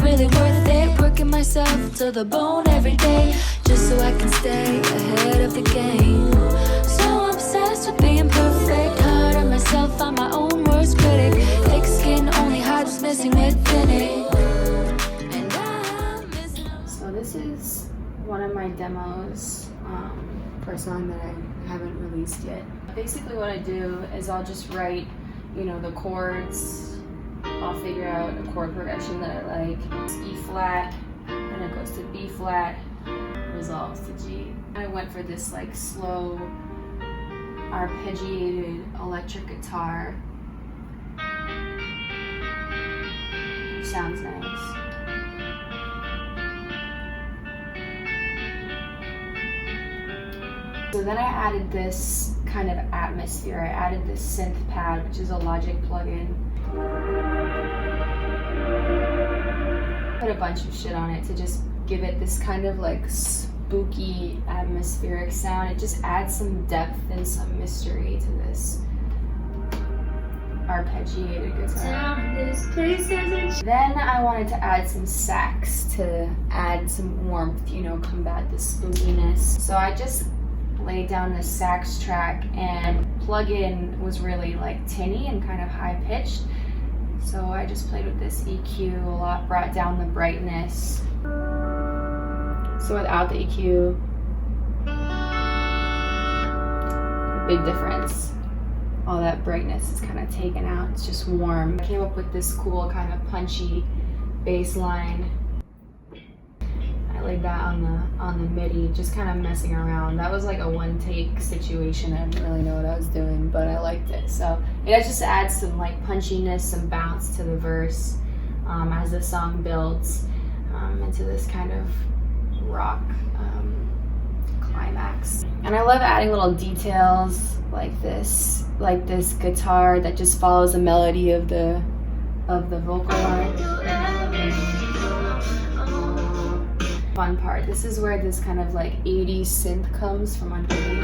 really worth it. Working myself to the bone every day, just so I can stay ahead of the game. So obsessed with being perfect, hard on myself, I'm my own worst critic. Thick skin only hides what's missing within it. And I'm missing out. So this is one of my demos for a song that I haven't released yet. Basically what I do is I'll just write, you know, the chords. I'll figure out a chord progression that I like. It's E flat, then it goes to B flat, resolves to G. I went for this like slow, arpeggiated electric guitar. Sounds nice. So then I added this kind of atmosphere. I added this synth pad, which is a Logic plugin. Put a bunch of shit on it to just give it this kind of like spooky atmospheric sound. It just adds some depth and some mystery to this arpeggiated guitar. Then I wanted to add some sax to add some warmth, you know, combat the spookiness. So I just laid down this sax track, and plug-in was really like tinny and kind of high pitched. So I just played with this EQ a lot, brought down the brightness. So without the EQ, big difference. All that brightness is kind of taken out, it's just warm. I came up with this cool kind of punchy bass line. I laid that on the MIDI, just kind of messing around. That was like a one take situation. I didn't really know what I was doing, but I liked it. So it just adds some like punchiness, some bounce to the verse as the song builds into this kind of rock climax. And I love adding little details like this guitar that just follows the melody of the vocal line. Fun part. This is where this kind of like 80s synth comes from underneath.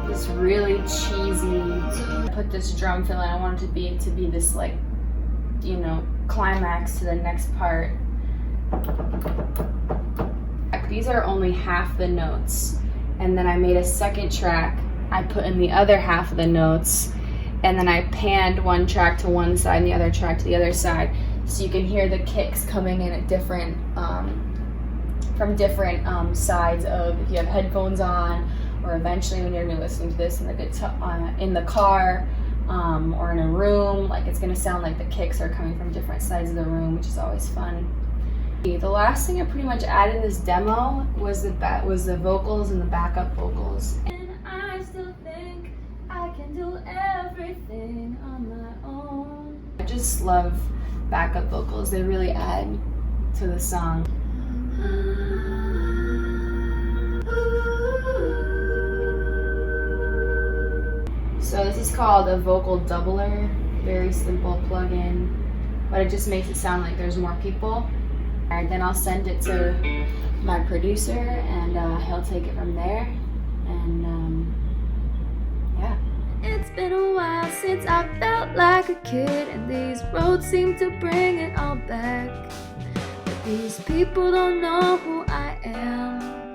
This really cheesy. Put this drum fill in. I want it to be this like, you know, climax to the next part. These are only half the notes, and then I made a second track. I put in the other half of the notes, and then I panned one track to one side and the other track to the other side, so you can hear the kicks coming in at different from different sides of, if you have headphones on, or eventually when you're gonna be listening to this in the car or in a room, like it's gonna sound like the kicks are coming from different sides of the room, which is always fun. The last thing I pretty much added in this demo was the vocals and the backup vocals. And I still think I can do everything on my own. I just love backup vocals. They really add to the song. So this is called a vocal doubler. Very simple plugin, but it just makes it sound like there's more people. And then I'll send it to my producer, and he'll take it from there. And yeah. It's been a while since I felt like a kid, and these roads seem to bring it all back. But these people don't know who I am.